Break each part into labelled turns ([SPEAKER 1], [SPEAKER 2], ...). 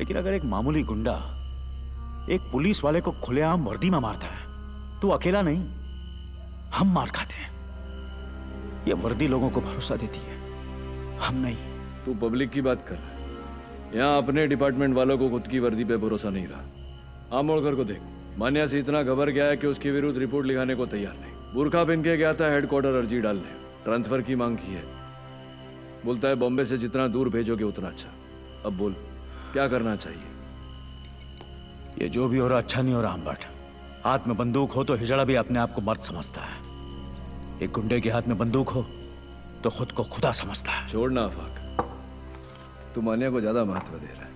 [SPEAKER 1] लेकिन अगर एक मामूली गुंडा एक पुलिस वाले को खुलेआम वर्दी में मारता है तो अकेला नहीं, हम मार खाते हैं। ये वर्दी लोगों को भरोसा देती है, हम नहीं।
[SPEAKER 2] तू पब्लिक की बात कर रहा है। यहाँ अपने डिपार्टमेंट वालों को खुद की वर्दी पे भरोसा नहीं रहा। आमोड़कर को देख, मान्या से इतना घबर गया है कि उसके विरुद्ध रिपोर्ट लिखाने को तैयार नहीं। बुरखा पहन के गया था हेडक्वार्टर अर्जी डालने, ट्रांसफर की मांग की है। बोलता है बॉम्बे से जितना दूर भेजोगे उतना अच्छा। अब बोल क्या करना चाहिए?
[SPEAKER 1] ये जो भी हो रहा अच्छा नहीं हो रहा अंबट। हाथ में बंदूक हो तो हिजड़ा भी अपने आप को मर्द समझता है। एक गुंडे के हाथ में बंदूक हो तो खुद को खुदा समझता है।
[SPEAKER 2] छोड़ना आफाक, तू मान्या को ज्यादा महत्व दे रहा है।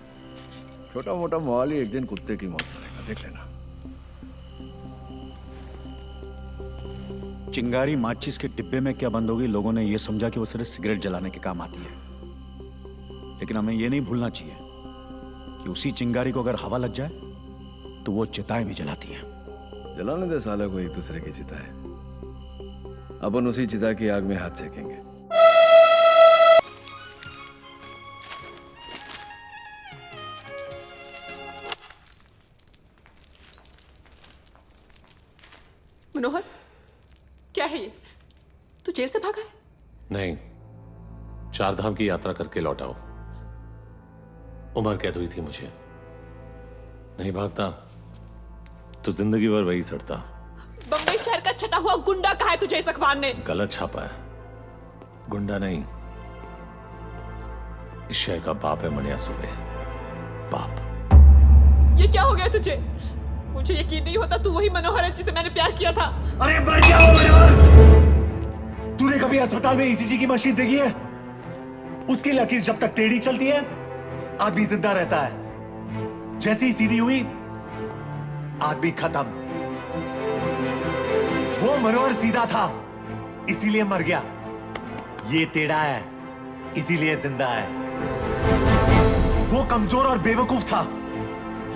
[SPEAKER 2] छोटा मोटा मवाल ही एक दिन कुत्ते की मौत करेगा, देख लेना।
[SPEAKER 1] चिंगारी माचिस के डिब्बे में क्या बंद होगी, लोगों ने यह समझा कि वो सिर्फ सिगरेट जलाने के काम आती है। लेकिन हमें यह नहीं भूलना चाहिए कि उसी चिंगारी को अगर हवा लग जाए तो वो चिताएं भी जलाती हैं।
[SPEAKER 2] जलाने दे साले को एक दूसरे की चिता है। अपन उसी चिता की आग में हाथ सेकेंगे।
[SPEAKER 3] मनोहर, क्या है ये? तू जेल से भागा है?
[SPEAKER 4] नहीं, चारधाम की यात्रा करके लौटा हूं। उम्र कैद हुई थी मुझे। नहीं भागता तो जिंदगी भर वही सड़ता।
[SPEAKER 3] बम्बई शहर का छटा हुआ गुंडा कहा है तुझे इस अखबार ने?
[SPEAKER 4] गलत छापा है। गुंडा नहीं, इस शहर का बाप है मनिया सुर्वे। बाप।
[SPEAKER 3] ये क्या हो गया तुझे? मुझे यकीन नहीं होता तू वही मनोहर है जिसे मैंने प्यार किया था।
[SPEAKER 5] अरे मर गया हो मनोहर। तूने कभी अस्पताल में ईसीजी की मशीन देखी है? उसकी लकीर जब तक टेढ़ी चलती है आदमी जिंदा रहता है। जैसे ही सीधी हुई आदमी खत्म। वो मनोहर सीधा था इसीलिए मर गया। ये टेढ़ा है इसीलिए जिंदा है। वो कमजोर और बेवकूफ था,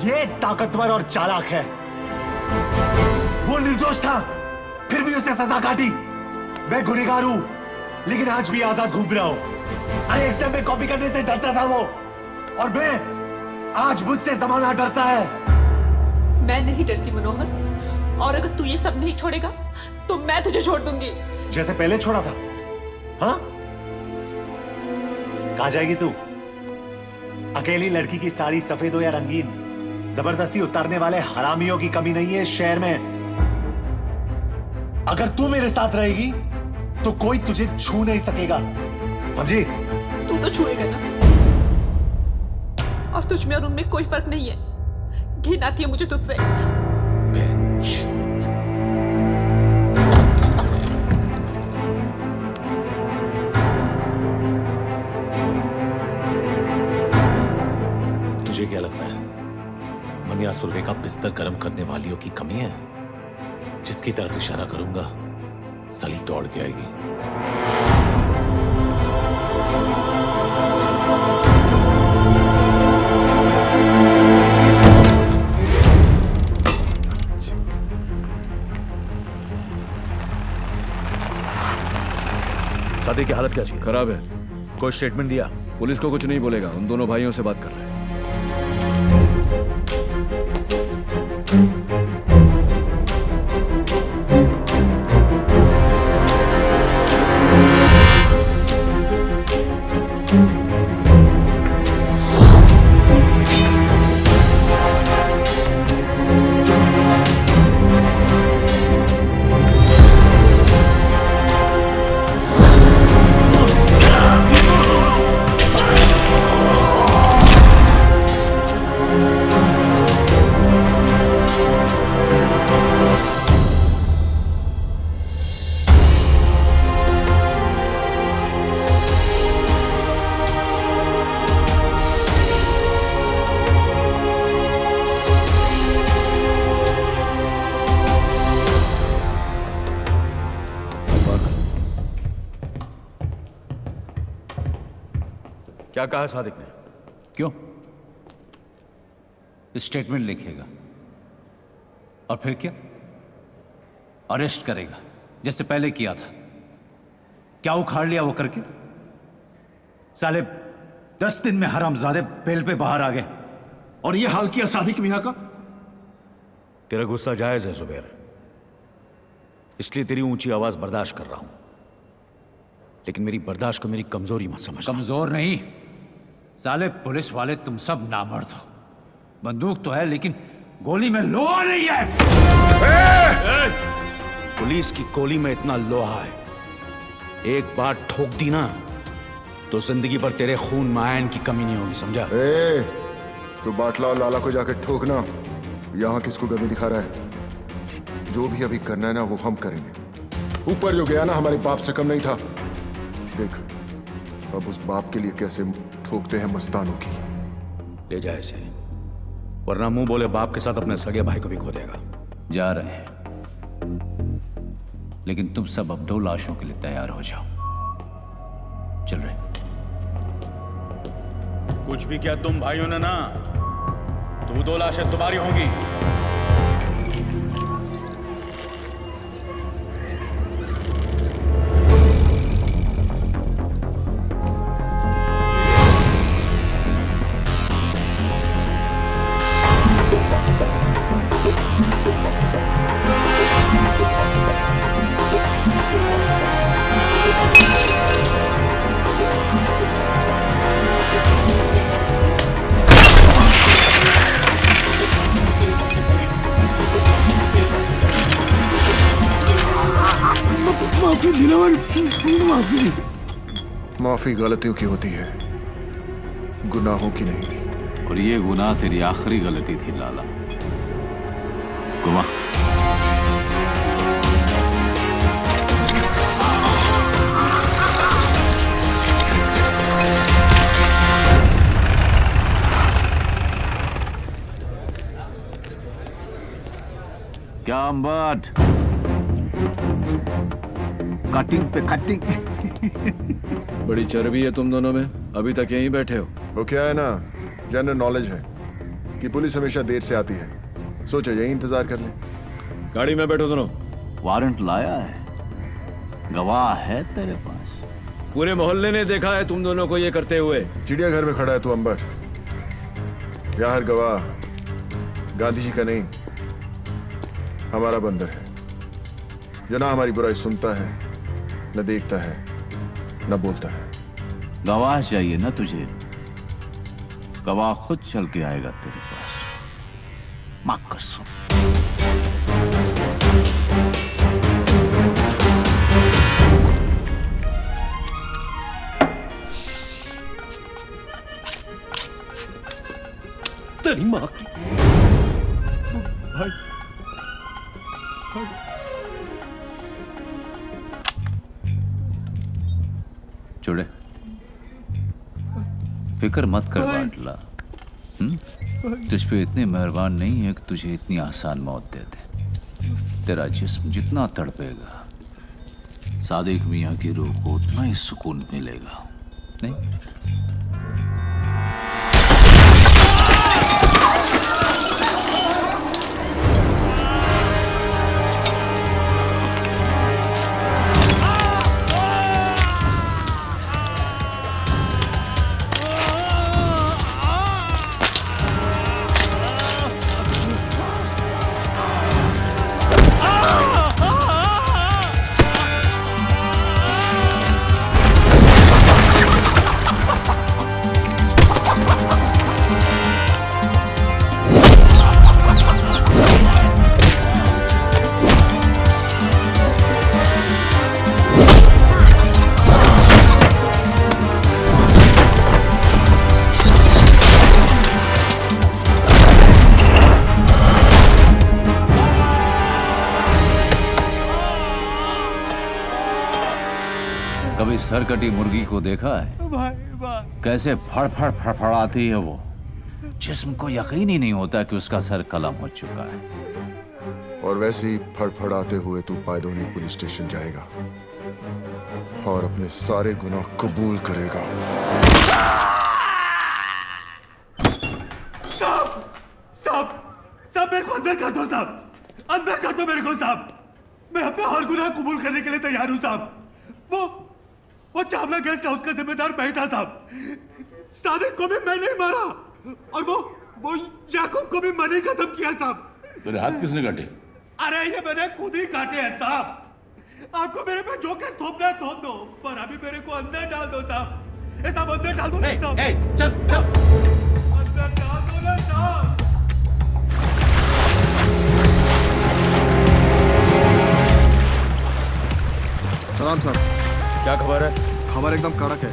[SPEAKER 5] ये ताकतवर और चालाक है। वो निर्दोष था फिर भी उसे सजा काटी। मैं गुनहगार हूं लेकिन आज भी आजाद घूम रहा हूं। अरे एग्जाम में कॉपी करने से डरता था वो, और मैं आज मुझसे जमाना डरता है।
[SPEAKER 3] मैं नहीं डरती मनोहर, और अगर तू ये सब नहीं छोड़ेगा तो मैं तुझे छोड़ दूंगी।
[SPEAKER 5] जैसे पहले छोड़ा था। हाँ, कहां जाएगी तू? अकेली लड़की की साड़ी सफेद हो या रंगीन, जबरदस्ती उतारने वाले हरामियों की कमी नहीं है शहर में। अगर तू मेरे साथ रहेगी तो कोई तुझे छू नहीं सकेगा, समझी?
[SPEAKER 3] तू तो छुएगा ना, और तुझ में और उनमें कोई फर्क नहीं है। घिन आती है मुझे तुझसे।
[SPEAKER 4] तुझे क्या लगता है मनिया सुर्वे का बिस्तर गर्म करने वालियों की कमी है? जिसकी तरफ इशारा करूंगा सली दौड़ के आएगी।
[SPEAKER 1] शादी की हालत कैसी है?
[SPEAKER 2] खराब है।
[SPEAKER 1] कोई स्टेटमेंट दिया?
[SPEAKER 2] पुलिस को कुछ नहीं बोलेगा, उन दोनों भाइयों से बात कर रहे हैं।
[SPEAKER 1] क्या कहा सादिक ने?
[SPEAKER 6] क्यों? स्टेटमेंट लिखेगा और फिर क्या? अरेस्ट करेगा जैसे पहले किया था। क्या उखाड़ लिया वो करके? साले 10 दिन में हरामजादे बेल पे बाहर आ गए।
[SPEAKER 7] और ये हाल किया सादिक मियां का।
[SPEAKER 1] तेरा गुस्सा जायज है जुबैर, इसलिए तेरी ऊंची आवाज बर्दाश्त कर रहा हूं, लेकिन मेरी बर्दाश्त को मेरी कमजोरी मत समझ।
[SPEAKER 6] कमजोर नहीं साले पुलिस वाले, तुम सब नामर्द हो। बंदूक तो है लेकिन गोली में लोहा नहीं है।
[SPEAKER 1] पुलिस की गोली में इतना लोहा है, एक बार ठोक दी ना तो जिंदगी भर तेरे खून में आयन की कमी नहीं होगी, समझा?
[SPEAKER 8] तो बाटला और लाला को जाकर ठोकना, यहाँ किसको कमी दिखा रहा है? जो भी अभी करना है ना वो हम करेंगे। ऊपर जो गया ना हमारे बाप से कम नहीं था। देख अब उस बाप के लिए कैसे ठोकते हैं मस्तानों की।
[SPEAKER 1] ले जाए इसे, वरना मुंह बोले बाप के साथ अपने सगे भाई को भी खो देगा।
[SPEAKER 6] जा रहे हैं, लेकिन तुम सब अब 2 लाशों के लिए तैयार हो जाओ। चल रहे।
[SPEAKER 1] कुछ भी किया तुम भाइयों ने ना, तो वो 2 लाशें तुम्हारी होंगी।
[SPEAKER 8] माफी गलतियों की होती है, गुनाहों की नहीं।
[SPEAKER 6] और ये गुनाह तेरी आखिरी गलती थी लाला। गुमा क्या अम्बट, कटिंग पे कटिंग।
[SPEAKER 2] बड़ी चर्बी है तुम दोनों में, अभी तक यहीं बैठे हो।
[SPEAKER 8] वो क्या है ना, जनरल नॉलेज है कि पुलिस हमेशा देर से आती है, सोचा यही इंतजार कर ले।
[SPEAKER 2] गाड़ी में बैठो दोनों।
[SPEAKER 6] वारंट लाया है, गवाह है तेरे पास।
[SPEAKER 2] पूरे मोहल्ले ने देखा है तुम दोनों को ये करते हुए।
[SPEAKER 8] चिड़ियाघर में खड़ा है तू अंबर, यहाँ हर गवाह गांधी जी का नहीं हमारा बंदर है, जो ना हमारी बुराई सुनता है, न देखता है, न बोलता है।
[SPEAKER 6] गवाह चाहिए ना तुझे, गवाह खुद चल के आएगा तेरे पास। मां कसम।
[SPEAKER 7] तेरी मां की। भाई
[SPEAKER 6] चुड़े, फिक्र मत कर बाटला। तुझ पे इतने मेहरबान नहीं है कि तुझे इतनी आसान मौत दे दे। तेरा जिस्म जितना तड़पेगा, सादिक मियां की रूह को उतना ही सुकून मिलेगा। नहीं? कभी सरकटी मुर्गी को देखा है? कैसे फड़फड़ फड़फड़ाती है वो, जिस्म को यकीन ही नहीं होता कि उसका सर कलम हो चुका है।
[SPEAKER 8] और वैसे ही फड़फड़ाते हुए तू पायदोनी पुलिस स्टेशन जाएगा और अपने सारे गुनाह कबूल करेगा।
[SPEAKER 7] साहब मेरे को अंदर कर दो साहब, अंदर कर दो मेरे को साहब। मैं अपना हर गुनाह कबूल करने के लिए तैयार हूं साहब। वो चावला गेस्ट हाउस का जिम्मेदार मैं था साहब। सादिक को भी मैं नहीं मारा, और वो याकूब को भी मैंने खत्म किया साहब।
[SPEAKER 4] तेरे हाथ किसने काटे?
[SPEAKER 7] अरे ये मैंने खुद ही काटे हैं साहब। आपको मेरे पे जो केस थोपना है थोप दो, पर अभी मेरे को अंदर डाल दो साहब। ये साहब अंदर डाल दो ना साहब। अंदर डाल दो ना साहब।
[SPEAKER 9] सलाम साहब।
[SPEAKER 1] क्या खबर है?
[SPEAKER 9] खबर एकदम कड़क है।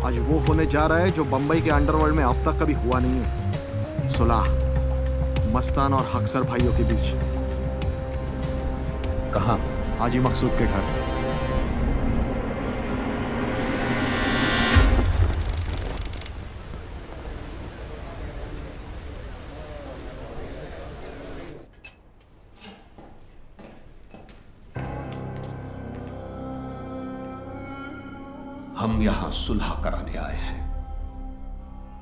[SPEAKER 9] आज वो होने जा रहा है जो बंबई के अंडरवर्ल्ड में अब तक कभी हुआ नहीं है। सुलह मस्तान और हक्सर भाइयों के बीच।
[SPEAKER 1] कहाँ?
[SPEAKER 9] हाजी मकसूद के घर।
[SPEAKER 10] हम यहां सुलह कराने आए हैं,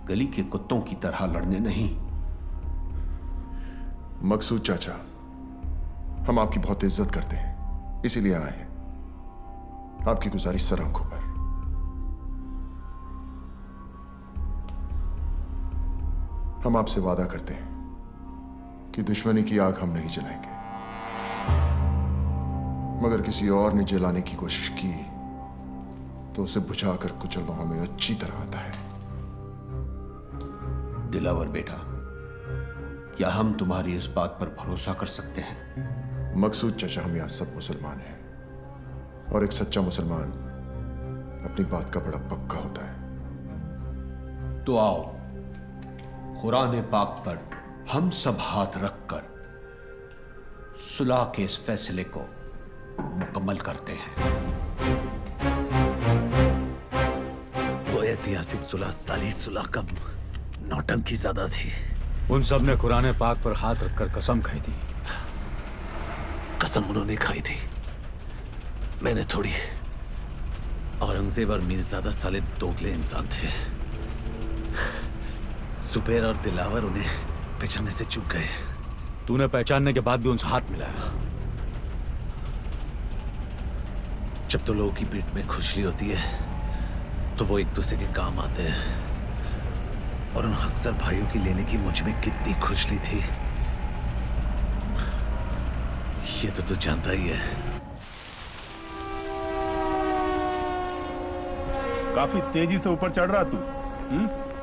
[SPEAKER 10] गली के कुत्तों की तरह लड़ने नहीं।
[SPEAKER 8] मकसूद चाचा, हम आपकी बहुत इज्जत करते हैं, इसीलिए आए हैं। आपकी गुजारिश सर आंखों पर। हम आपसे वादा करते हैं कि दुश्मनी की आग हम नहीं जलाएंगे, मगर किसी और ने जलाने की कोशिश की तो उसे बुझाकर कुचलना हमें अच्छी तरह आता है।
[SPEAKER 10] दिलावर बेटा, क्या हम तुम्हारी इस बात पर भरोसा कर सकते हैं?
[SPEAKER 8] मकसूद चाचा, हम यहां सब मुसलमान हैं और एक सच्चा मुसलमान अपनी बात का बड़ा पक्का होता है।
[SPEAKER 10] तो आओ, कुरान पाक पर हम सब हाथ रखकर सुलह के इस फैसले को मुकम्मल करते हैं।
[SPEAKER 6] वो ऐतिहासिक सुलह साली सुलह का नौटंकी ज्यादा थी।
[SPEAKER 1] उन सब ने कुरान पाक पर हाथ रखकर कसम खाई थी।
[SPEAKER 6] कसम उन्होंने खाई थी, मैंने थोड़ी। औरंगजेब और मीरजादा साले दोगले इंसान थे। सुबेर और दिलावर उन्हें पहचानने से चूक गए।
[SPEAKER 1] तूने पहचानने के बाद भी उनसे हाथ मिलाया।
[SPEAKER 6] जब तो लोगों की पीठ में खुजली होती है तो वो एक दूसरे के काम आते हैं, और उन अक्सर भाइयों की लेने की मुझ में कितनी खुजली थी ये तो तू जानता ही है।
[SPEAKER 11] काफी तेजी से ऊपर चढ़ रहा तू।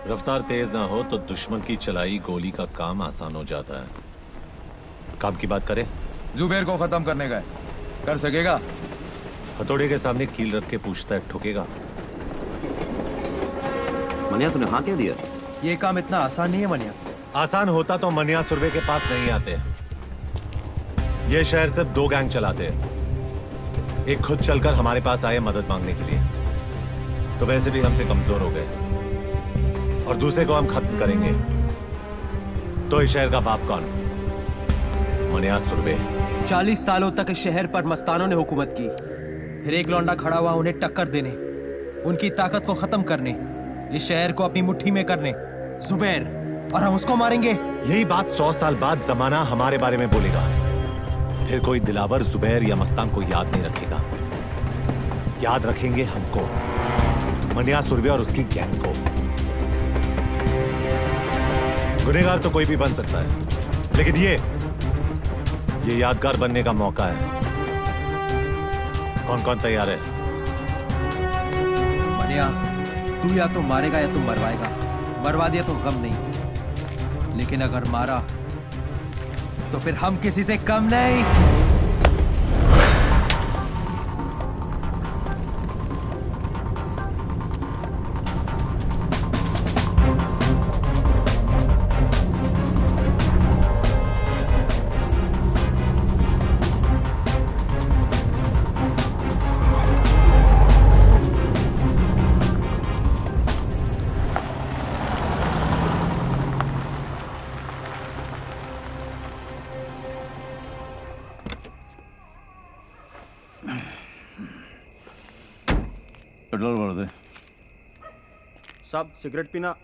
[SPEAKER 4] रफ्तार तेज ना हो तो दुश्मन की चलाई गोली का काम आसान हो जाता है। काम की बात करें?
[SPEAKER 11] जुबेर को खत्म करने का है, कर सकेगा?
[SPEAKER 4] हथौड़े के सामने कील रख के पूछता है, ठोकेगा?
[SPEAKER 12] मनिया, तूने हाँ कह दिया?
[SPEAKER 11] ये काम इतना आसान नहीं है मनिया।
[SPEAKER 4] आसान होता तो मनिया सुरवे के पास नहीं आते। ये शहर सिर्फ 2 गैंग चलाते हैं। एक खुद चलकर हमारे पास आए मदद मांगने के लिए, तो वैसे भी हमसे कमजोर हो गए, और दूसरे को हम खत्म करेंगे तो इस शहर का बाप कौन? मनिया सुरवे।
[SPEAKER 11] 40 सालों तक इस शहर पर मस्तानों ने हुकूमत की, फिर एक लौंडा खड़ा हुआ उन्हें टक्कर देने, उनकी ताकत को खत्म करने, इस शहर को अपनी मुट्ठी में करने। जुबैर, और हम उसको मारेंगे।
[SPEAKER 4] यही बात 100 साल बाद जमाना हमारे बारे में बोलेगा। फिर कोई दिलावर, जुबैर या मस्तान को याद नहीं रखेगा। याद रखेंगे हमको, मनिया सुरवे और उसकी गैंग को। गुनहगार तो कोई भी बन सकता है, लेकिन ये यादगार बनने का मौका है। कौन कौन तैयार है?
[SPEAKER 11] मनिया, तू या तो मारेगा या तो मरवाएगा। मरवा दिया तो गम नहीं, लेकिन अगर मारा तो फिर हम किसी से कम नहीं।
[SPEAKER 6] पेट्रोल भर दे।
[SPEAKER 12] साहब, सिगरेट पीना